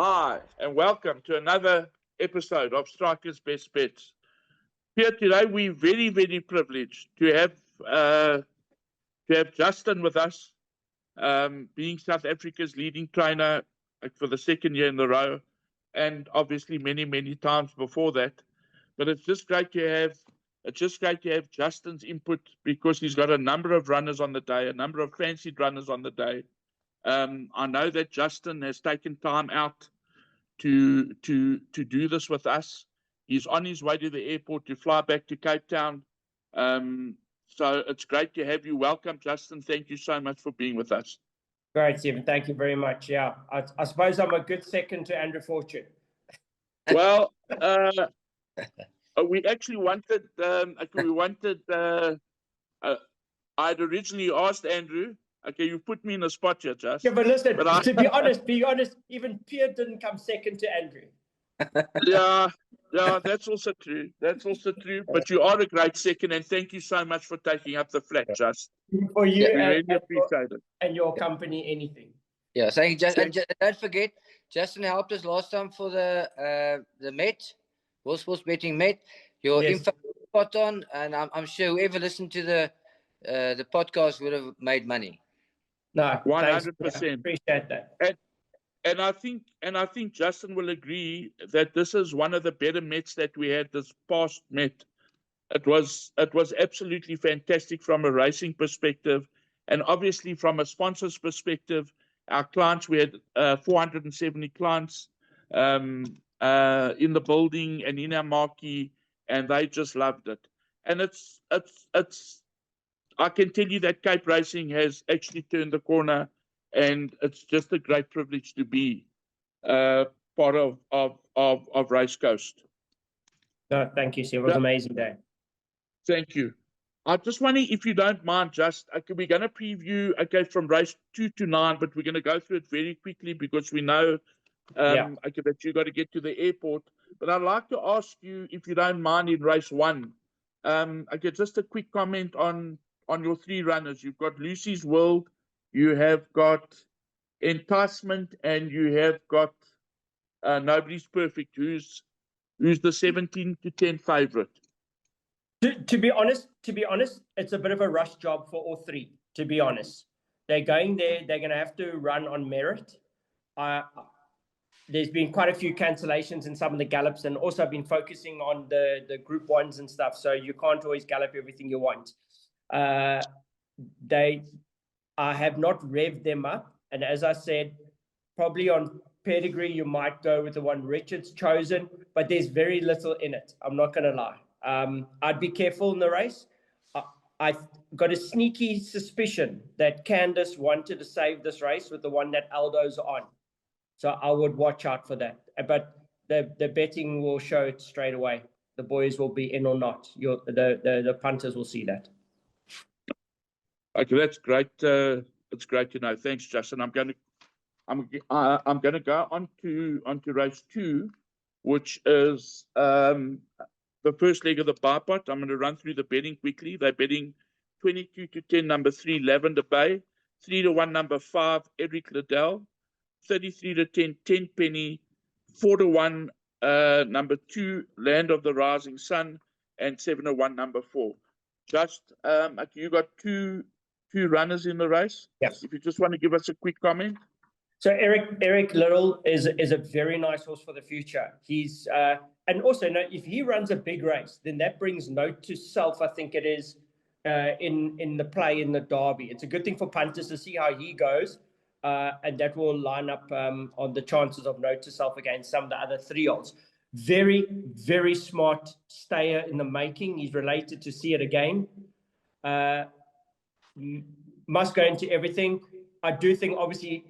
Hi, and welcome to another episode of Strikers Best Bets. Here today, we're very, very privileged to have Justin with us, being South Africa's leading trainer for the second year in a row, and obviously many, many times before that. But it's just great to have Justin's input because he's got a number of runners on the day, a number of fancied runners on the day. I know that Justin has taken time out to do this with us. He's on his way to the airport to fly back to Cape Town. So it's great to have you. Welcome, Justin. Thank you so much for being with us. Great, Stephen. Thank you very much. Yeah, I suppose I'm a good second to Andrew Fortune. Well, we actually wanted, I'd originally asked Andrew. Okay, you put me in a spot here, Just. Yeah, but listen, to be honest, even Piere didn't come second to Andrew. Yeah, that's also true. But you are a great second, and thank you so much for taking up the flat, Just. For you, we really appreciate it. And your company, anything. Yeah, thank you, Justin. And don't forget, Justin helped us last time for the Met, World Sports Betting Met. Your info spot on, and I'm sure whoever listened to the podcast would have made money. No, 100%. Appreciate that. And I think Justin will agree that this is one of the better Mets that we had this past Met. It was absolutely fantastic from a racing perspective, and obviously from a sponsor's perspective. Our clients, we had 470 clients in the building and in our marquee, and they just loved it. And it's I can tell you that Cape Racing has actually turned the corner, and it's just a great privilege to be part of Race Coast. No, thank you, sir. It was an amazing day. Thank you. I just wonder if you don't mind, we're going to preview, from race 2 to 9, but we're going to go through it very quickly because we know that you got to get to the airport. But I'd like to ask you, if you don't mind, in race 1, just a quick comment on your three runners. You've got Lucy's World, you have got Enticement, and you have got Nobody's Perfect, who's the 17 to 10 favorite. To be honest, it's a bit of a rush job for all three. To be honest, they're going there. They're going to have to run on merit. There's been quite a few cancellations in some of the gallops, and also been focusing on the Group 1s and stuff. So you can't always gallop everything you want. I have not revved them up, and as I said, probably on pedigree you might go with the one Richard's chosen, but there's very little in it. I'm not going to lie. I'd be careful in the race. I've got a sneaky suspicion that Candace wanted to save this race with the one that Aldo's on, so I would watch out for that. But the betting will show it straight away. The boys will be in or not. The punters will see that. Okay, that's great. It's great to know. Thanks, Justin. I'm going to go onto race 2, which is the first leg of the bar pot. I'm going to run through the betting quickly. They're betting 22 to 10, number 3, Lavender Bay. 3 to 1, number 5, Eric Liddell. 33 to 10, 10 Penny. 4 to 1, number 2, Land of the Rising Sun. And 7 to 1, number 4. Just, you got two runners in the race. Yes. If you just want to give us a quick comment. So Eric Little is a very nice horse for the future. He's and also if he runs a big race, then that brings note to self. I think it is in the play in the Derby. It's a good thing for punters to see how he goes, and that will line up on the chances of note to self against some of the other 3-year-olds. Very, very smart stayer in the making. He's related to See It Again. Must go into everything. I do think obviously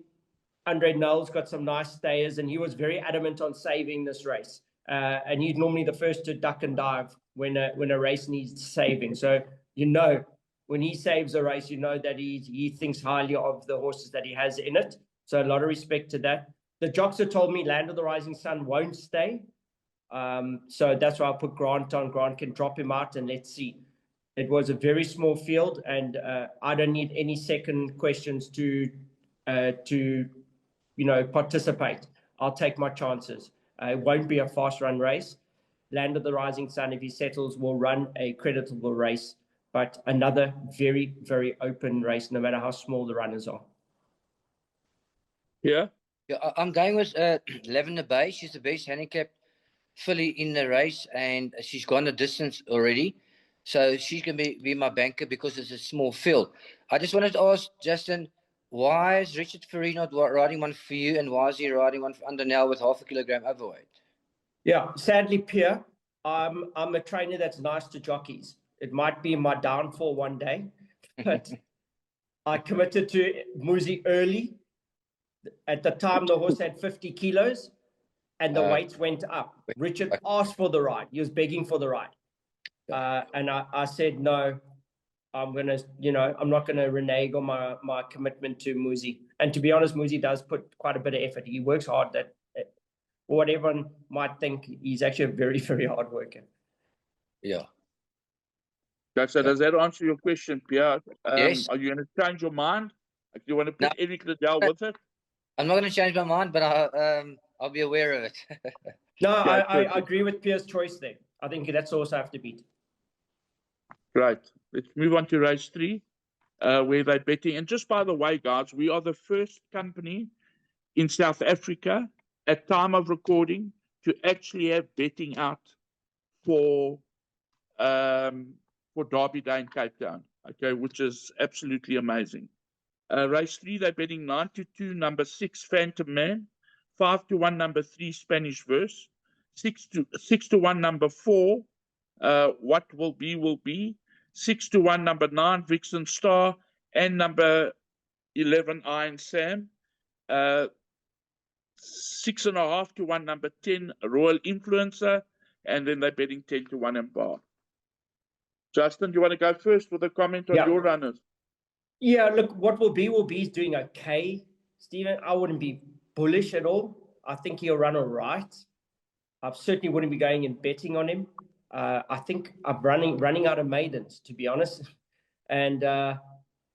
Andre Null's got some nice stayers, and he was very adamant on saving this race. And he's normally the first to duck and dive when a race needs saving. So when he saves a race, that he thinks highly of the horses that he has in it. So a lot of respect to that. The jocks have told me Land of the Rising Sun won't stay. So that's why I put Grant on. Grant can drop him out, and let's see. It was a very small field, and I don't need any second questions to participate. I'll take my chances. It won't be a fast run race. Land of the Rising Sun, if he settles, will run a creditable race, but another very, very open race, no matter how small the runners are. Yeah. I'm going with Lavender Bay. She's the best handicapped filly in the race, and she's gone the distance already. So she's going to be my banker because it's a small field. I just wanted to ask, Justin, why is Richard Piere not riding one for you, and why is he riding one for Undernell with 0.5 kilogram overweight? Yeah, sadly, Piere, I'm a trainer that's nice to jockeys. It might be my downfall one day, but I committed to Muzi early. At the time, the horse had 50 kilos, and the weights went up. Richard asked for the ride. He was begging for the ride. And I said, no, I'm not going to renege on my commitment to Muzi. And to be honest, Muzi does put quite a bit of effort. He works hard. That what everyone might think, he's actually a very, very hard worker. Yeah. So does that answer your question, Piere? Yes. Are you going to change your mind? Do you want to put Eric Liddell with it? I'm not going to change my mind, but I'll be aware of it. No, I agree with Pierre's choice there. I think that's the horse I have to beat. Right. Let's move on to race 3, where they're betting. And just by the way, guys, we are the first company in South Africa at time of recording to actually have betting out for Derby Day in Cape Town, okay, which is absolutely amazing. Race 3, they're betting 9-2, number 6, Phantom Man, 5-1, number 3, Spanish Verse, 6-1, number 4, What Will Be, 6-1, number 9, Vixen Star, and number 11, Iron Sam. 6.5-1, number 10, Royal Influencer, and then they're betting 10-1 and bar. Justin, do you want to go first with a comment on your runners? Yeah, look, What Will Be is doing okay, Stephen. I wouldn't be bullish at all. I think he'll run all right. I certainly wouldn't be going and betting on him. I think I'm running out of maidens, to be honest. And I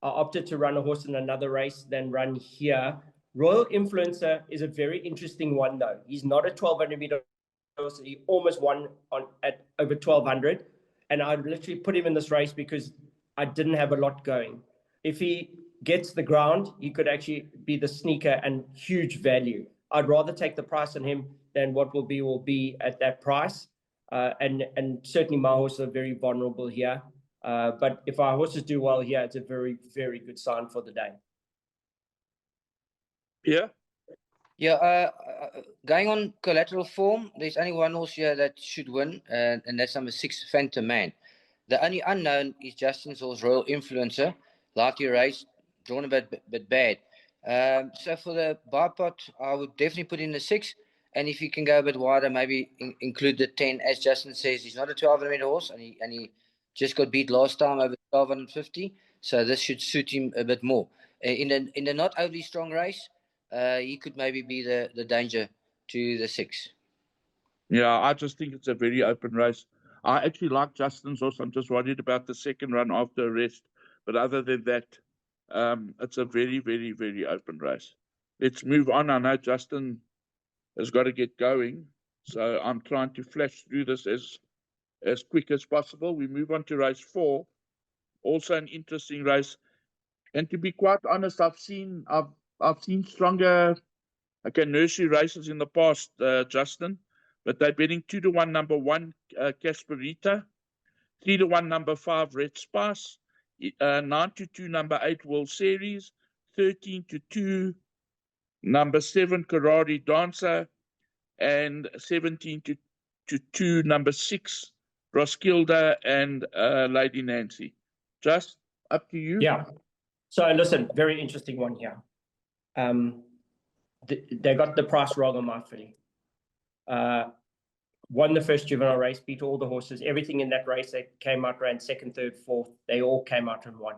opted to run a horse in another race than run here. Royal Influencer is a very interesting one, though. He's not a 1,200 meter horse. He almost won at over 1,200. And I literally put him in this race because I didn't have a lot going. If he gets the ground, he could actually be the sneaker and huge value. I'd rather take the price on him than What Will Be at that price. And certainly my horses are very vulnerable here. But if our horses do well here, it's a very, very good sign for the day. Yeah. Yeah, going on collateral form, there's only one horse here that should win, and that's number 6, Phantom Man. The only unknown is Justin's horse, Royal Influencer. Likely race, drawn a bit bad. So for the bar pot, I would definitely put in the 6. And if you can go a bit wider, maybe include the 10. As Justin says, he's not a 1,200 meter horse, and he just got beat last time over 1,250. So this should suit him a bit more. In the not overly strong race, he could maybe be the danger to the 6. Yeah, I just think it's a very open race. I actually like Justin's horse. I'm just worried about the second run after arrest. But other than that, it's a very, very, very open race. Let's move on. I know Justin has got to get going, so I'm trying to flash through this as quick as possible. We move on to race 4, also an interesting race. And to be quite honest, I've seen stronger nursery races in the past, Justin, but they're betting 2-1, number 1, Casperita, 3-1, number 5, Red Spice, 9-2, number 8, World Series, 13-2, number 7, Karari Dancer, and 17-2, number 6, Roskilde and Lady Nancy. Just up to you. Yeah. So listen, very interesting one here. They got the price wrong on my filly. Won the first juvenile race, beat all the horses. Everything in that race, they came out, ran second, third, fourth. They all came out and won.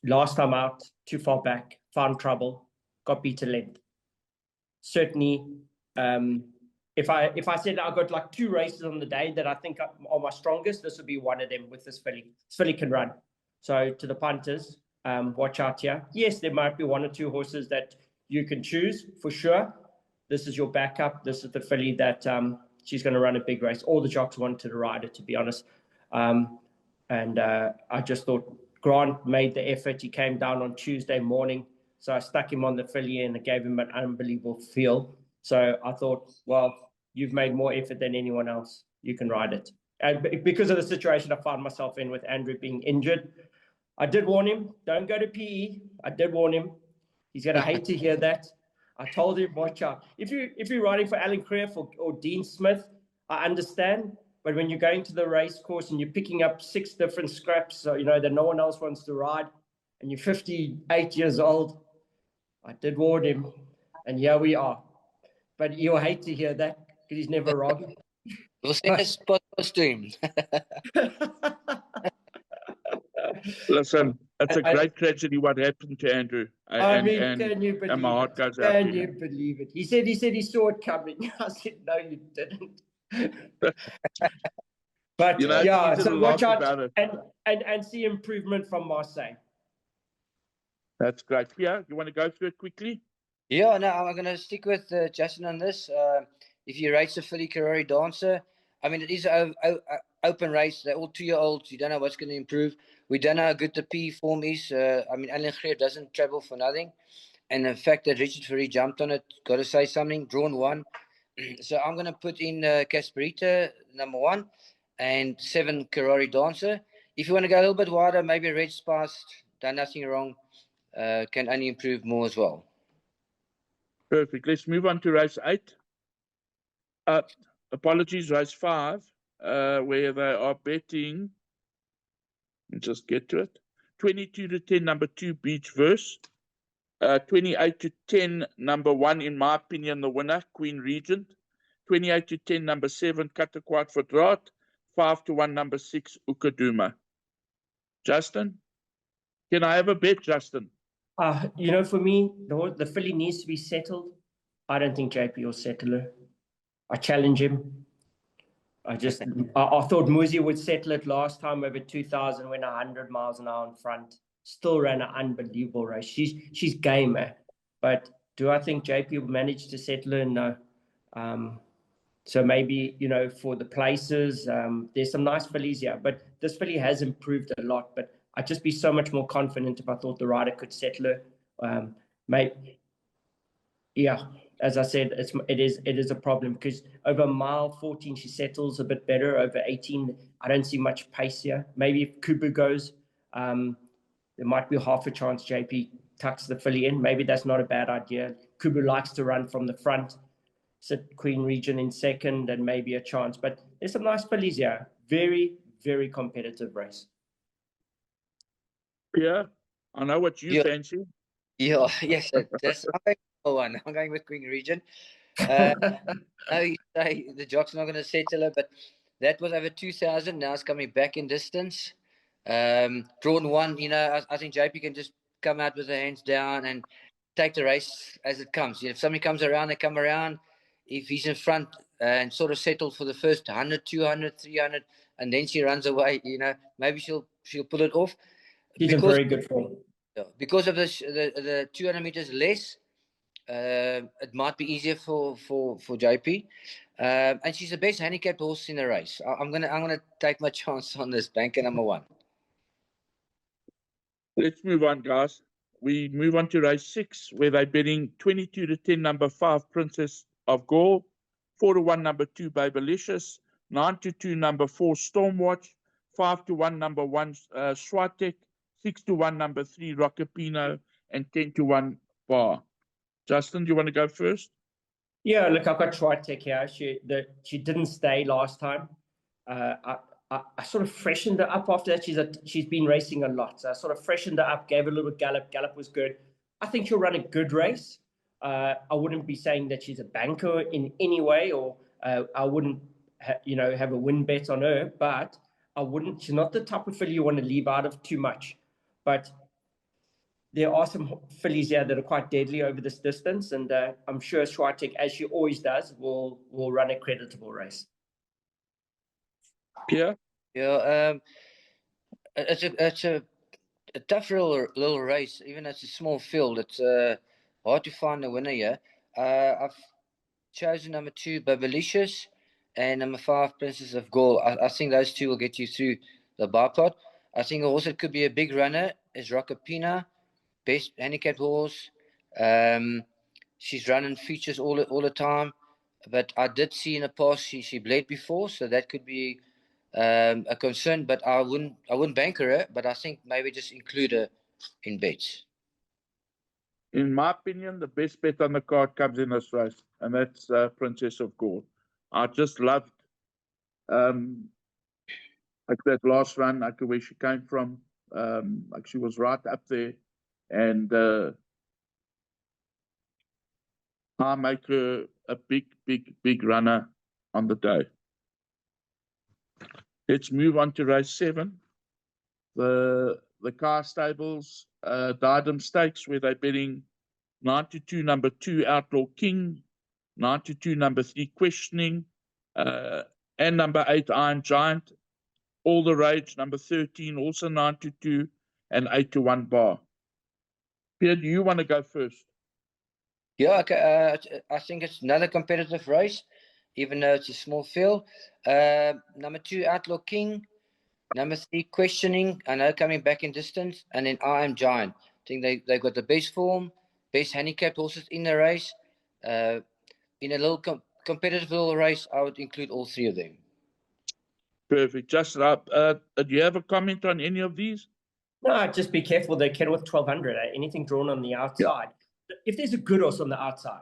Last time out, too far back, found trouble, got beat to length. Certainly, if I said I got like 2 races on the day that I think are my strongest, this would be one of them with this filly. This filly can run. So to the punters, watch out here. Yes, there might be 1 or 2 horses that you can choose for sure. This is your backup. This is the filly that she's going to run a big race. All the jocks wanted to ride it, to be honest. And I just thought Grant made the effort. He came down on Tuesday morning. So I stuck him on the filly and gave him an unbelievable feel. So I thought, well, you've made more effort than anyone else. You can ride it. And because of the situation I found myself in with Andrew being injured, I did warn him, don't go to PE. I did warn him. He's going to hate to hear that. I told him, watch out. If you're riding for Alan Creef or Dean Smith, I understand. But when you're going to the race course and you're picking up 6 different scraps, so you know that no one else wants to ride, and you're 58 years old, I did warn him, and here we are. But you'll hate to hear that because he's never wrong. We'll send a spot to him. Listen, it's a great tragedy what happened to Andrew. Can you believe and my heart it? goes out to Can you him. believe it? He said he saw it coming. I said, no, you didn't. But You know, yeah, it's easy so to watch laugh out about it. and see improvement from Marseille. That's great. Piere, you want to go through it quickly? Yeah, no, I'm going to stick with Justin on this. If you race a filly Karori Dancer, I mean, it is an open race. They're all 2-year-olds. You don't know what's going to improve. We don't know how good the P form is. I mean, Alan Greer doesn't travel for nothing. And the fact that Richard Ferry jumped on it, got to say something, drawn 1. So I'm going to put in Casperita, number 1, and 7 Karori Dancer. If you want to go a little bit wider, maybe Red Spice, done nothing wrong, can only improve more as well. Perfect. Let's move on to race 8. Apologies, race 5, where they are betting. Let's just get to it. 22 to 10, number 2, Beach Verse. 28 to 10, number 1, in my opinion, the winner, Queen Regent. 28 to 10, number 7, Katakwat for Draat. 5 to 1, number 6, Ukaduma. Justin? Can I have a bet, Justin? You know, for me, the filly needs to be settled. I don't think JP will settle her. I challenge him. I thought Muzi would settle it last time over 2,000, went 100 miles an hour in front. Still ran an unbelievable race. She's gamer, but do I think JP will manage to settle her? No. So maybe, you know, for the places, there's some nice fillies here, but this filly has improved a lot. But I'd just be so much more confident if I thought the rider could settle her. Yeah, as I said, it is a problem because over mile 14 she settles a bit better. Over 18, I don't see much pace here. Maybe if Kubu goes, there might be half a chance JP tucks the filly in. Maybe that's not a bad idea. Kubu likes to run from the front, sit Queen Region in second, and maybe a chance. But there's some nice fillies here. Very, very competitive race. Yeah, I know what you fancy. Yeah, yes, that's one. I'm going with Queen Region. No, you say the jock's not going to settle her, but that was over 2,000. Now it's coming back in distance. Drawn 1, you know, I think JP can just come out with the hands down and take the race as it comes. You know, if somebody comes around, they come around. If he's in front and sort of settle for the first 100, 200, 300, and then she runs away, you know, maybe she'll pull it off. He's in very good form. Because of the 200 meters less, it might be easier for JP. And she's the best handicapped horse in the race. I'm gonna take my chance on this, banker number 1. Let's move on, guys. We move on to race 6, where they're betting 22 to 10, number 5, Princess of Gaul. 4 to 1, number 2, Babylicious. 9 to 2, number 4, Stormwatch. 5 to 1, number 1, Swatek. 6 to 1, number 3, Rockapino. And 10 to 1, Bar. Justin, do you want to go first? Yeah, look, I've got Swatek here. She didn't stay last time. I sort of freshened her up after that. She's been racing a lot. So I sort of freshened her up, gave her a little gallop. Gallop was good. I think she'll run a good race. I wouldn't be saying that she's a banker in any way, or I wouldn't, have a win bet on her. But I wouldn't. She's not the type of filly you want to leave out of too much. But there are some fillies here that are quite deadly over this distance, and I'm sure Swiatek, as she always does, will run a creditable race. Yeah. Yeah, it's a tough little race, even though it's a small field. It's hard to find a winner here. I've chosen number 2, Babylicious, and number 5, Princess of Gaul. I think those two will get you through the bipod. I think also it could be a big runner is Rockapina, best handicapped horse. She's running features all the time, but I did see in the past she bled before, so that could be a concern. But I wouldn't bank her, but I think maybe just include her in bets. In my opinion, the best bet on the card comes in this race, and that's Princess of Gaul. I just loved like that last run, like where she came from. Like she was right up there, and I make her a big runner on the day. Let's move on to race 7. The car stables, Strydom Stakes, where they're betting 92 number 2 Outlaw King, 92 number 3 Questioning, and number 8 Iron Giant. All the Rage, number 13, also 92, and 8-1 Bar. Piere, do you want to go first? Yeah, okay. I think it's another competitive race, even though it's a small field. Number 2, Outlaw King. Number 3, Questioning. I know coming back in distance. And then I Am Giant. I think they've got the best form, best handicapped horses in the race. In a little competitive little race, I would include all 3 of them. Perfect. Justin, do you have a comment on any of these? No, just be careful. The Kenilworth 1200, anything drawn on the outside. Yeah. If there's a good horse on the outside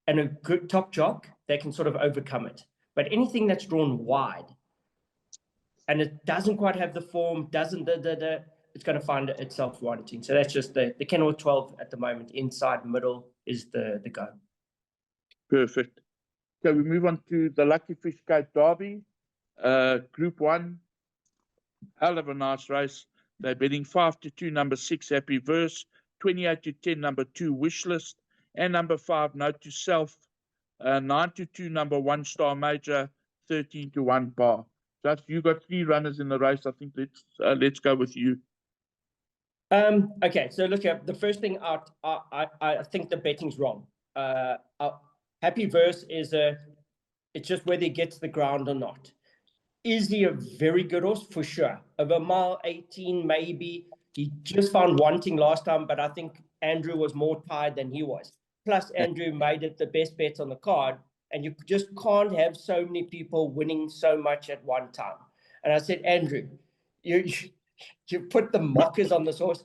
and a good top jock, they can sort of overcome it. But anything that's drawn wide and it doesn't quite have the form, it's going to find itself wanting. So that's just the Kenilworth 12 at the moment. Inside, middle is the go. Perfect. Okay, we move on to the Lucky Fish Cape Derby, Group 1. Hell of a nice race. They're betting 5-2, number 6, Happy Verse, 28-10, number 2, Wishlist, and number 5, Note to Self, 9-2, number 1, Star Major, 13-1 Bar. Just you got 3 runners in the race. I think let's go with you. Okay, so look at the first thing out. I think the betting's wrong. Happy Verse it's just whether he gets the ground or not. Is he a very good horse? For sure. Over mile 18, maybe. He just found wanting last time, but I think Andrew was more tired than he was. Plus, Andrew made it the best bet on the card, and you just can't have so many people winning so much at one time. And I said, Andrew, you put the mockers on this horse.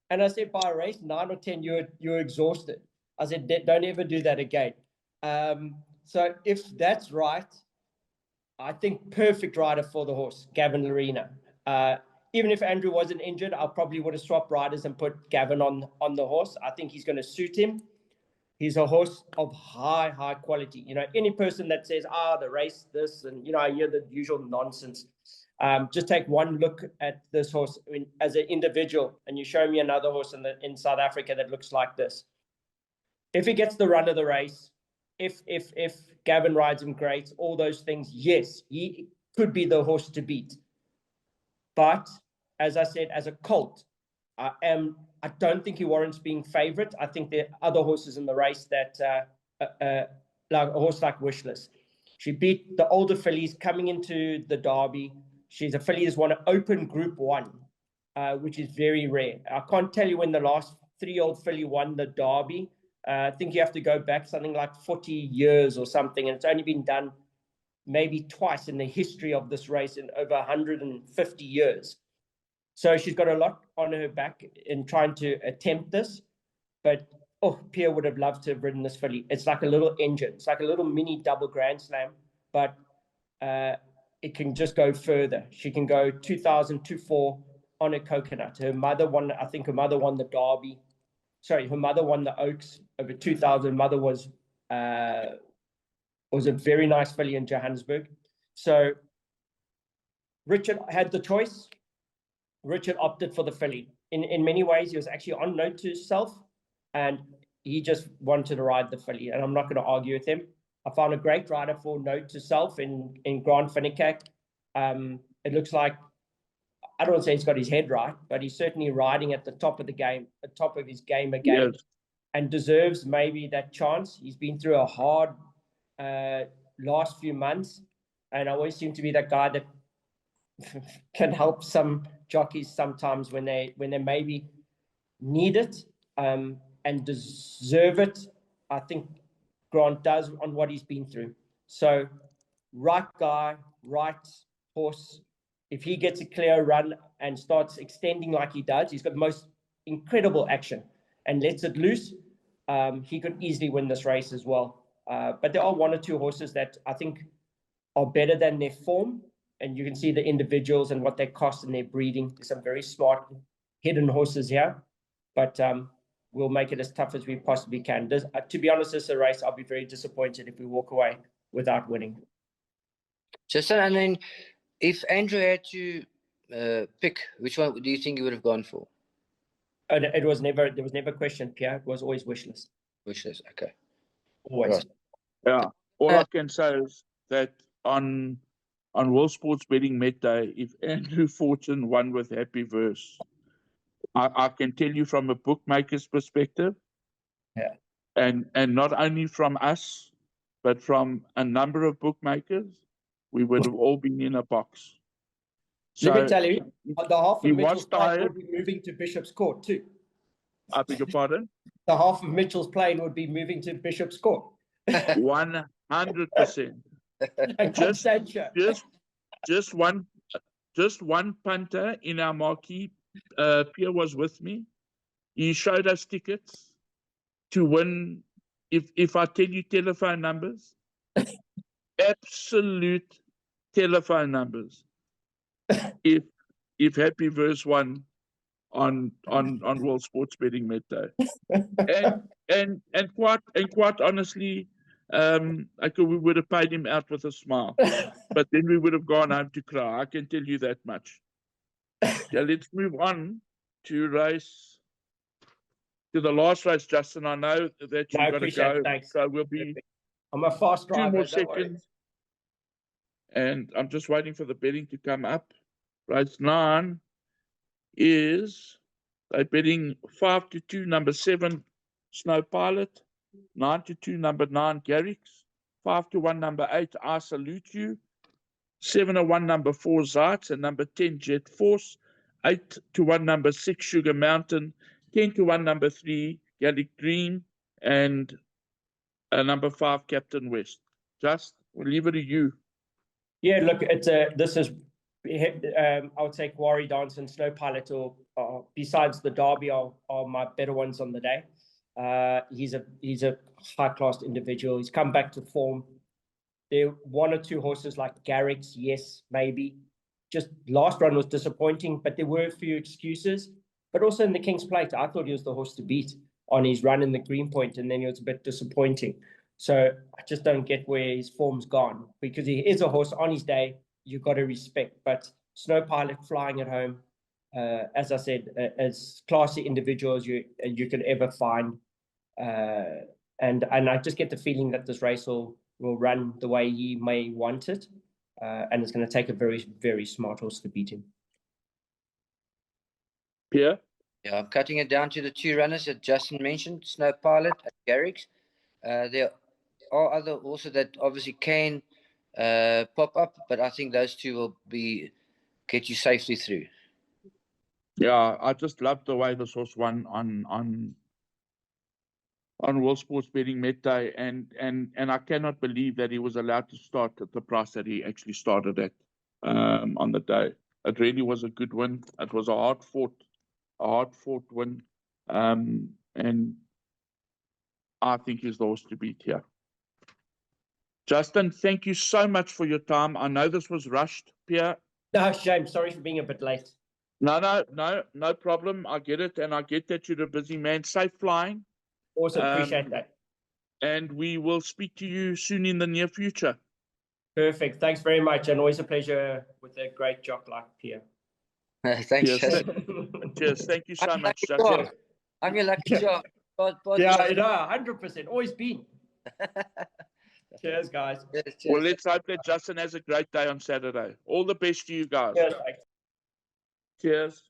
And I said, by race 9 or 10, you're exhausted. I said, don't ever do that again. So if that's right, I think perfect rider for the horse, Gavin Lorena. Even if Andrew wasn't injured, I probably would have swapped riders and put Gavin on the horse. I think he's going to suit him. He's a horse of high quality. You know, any person that says, the race, this, and, you know, I hear the usual nonsense. Just take one look at this horse as an individual, and you show me another horse in South Africa that looks like this. If he gets the run of the race, if Gavin rides him great, all those things, yes, he could be the horse to beat. But as I said, as a colt, I don't think he warrants being favorite. I think there are other horses in the race that, like a horse like Wishless. She beat the older fillies coming into the Derby. She's a filly who's won an open Group 1, which is very rare. I can't tell you when the last 3-year-old filly won the Derby. I think you have to go back something like 40 years or something, and it's only been done maybe twice in the history of this race in over 150 years. So she's got a lot on her back in trying to attempt this. But, Piere would have loved to have ridden this filly. It's like a little engine. It's like a little mini double Grand Slam, but it can just go further. She can go 2,000-4 on a coconut. Her mother won the Derby. Sorry, her mother won the Oaks over 2,000. Mother was a very nice filly in Johannesburg. So Richard had the choice. Richard opted for the filly. In many ways, he was actually on Note to Self, and he just wanted to ride the filly. And I'm not going to argue with him. I found a great rider for Note to Self in Grant Finnecke. It looks like, I don't want to say he's got his head right, but he's certainly riding at the top of the game, the top of his game again. Yes. and deserves maybe that chance. He's been through a hard last few months, and I always seem to be that guy that can help some jockeys sometimes when they maybe need it and deserve it. I think Grant does on what he's been through. So right guy, right horse. If he gets a clear run and starts extending like he does, he's got the most incredible action and lets it loose. He could easily win this race as well. But there are one or two horses that I think are better than their form. And you can see the individuals and what they cost and their breeding. There's some very smart hidden horses here. But we'll make it as tough as we possibly can. To be honest, this is a race I'll be very disappointed if we walk away without winning. Justin, and then if Andrew had to pick, which one do you think he would have gone for? There was never a question, Piere. It was always wish list. Wish list, okay. Always. Right. Yeah. All I can say is that on World Sports Betting Met Day, if Andrew Fortune won with Happy Verse, I can tell you from a bookmaker's perspective, yeah, and not only from us, but from a number of bookmakers, we would have all been in a box. So let me tell you, the half of Mitchell's plane would be moving to Bishop's Court too. I beg your pardon? The half of Mitchell's plane would be moving to Bishop's Court. 100%. Just one punter in our marquee. Piere was with me. He showed us tickets to win. If I tell you telephone numbers, absolute telephone numbers. If Happy Verse won on World Sports Betting Met Day, and quite honestly, we would have paid him out with a smile, but then we would have gone home to cry. I can tell you that much. Yeah, let's move on to the last race, Justin. I know that you've got to go, thanks. So we'll be. I'm a fast driver. 2 more seconds, and I'm just waiting for the betting to come up. Race 9 is they're betting 5-2, number 7, Snow Pilot, 9-2, number 9, Garrix, 5-1, number 8, I Salute You, 7-1, number 4, Zeitz, and number 10, Jet Force, 8-1, number 6, Sugar Mountain, 10-1, number 3, Gallic Dream, and number 5, Captain West. Just, we'll leave it to you. Yeah, look, this is, I would say Quarry Dance and Snow Pilot, or besides the Derby, are my better ones on the day. He's a high-class individual. He's come back to form. There are one or two horses like Garrix, yes, maybe. Just last run was disappointing, but there were a few excuses. But also in the King's Plate, I thought he was the horse to beat on his run in the Greenpoint, and then he was a bit disappointing. So I just don't get where his form's gone, because he is a horse on his day you've got to respect. But Snow Pilot flying at home, as I said, as classy individual as you could ever find. And I just get the feeling that this race will run the way he may want it. And it's going to take a very, very smart horse to beat him. Piere? Yeah, I'm cutting it down to the 2 runners that Justin mentioned, Snow Pilot and Garrix. There are other also that obviously can pop up, but I think those 2 will get you safely through. Yeah, I just love the way this horse won on World Sports Betting Met Day, and I cannot believe that he was allowed to start at the price that he actually started at on the day. It really was a good win. It was a hard fought win, and I think he's the horse to beat here. Justin, thank you so much for your time. I know this was rushed, Piere. No, shame. Sorry for being a bit late. No problem. I get it, and I get that you're a busy man. Safe flying. Also appreciate that. And we will speak to you soon in the near future. Perfect. Thanks very much, and always a pleasure with a great jock like Piere. Thanks, Cheers. Cheers. Thank you so much, Justin. I'm your lucky jock. Yeah, I know, 100%. Always been. Cheers, guys. Cheers. Well, let's hope that Justin has a great day on Saturday. All the best to you guys. Cheers. Cheers.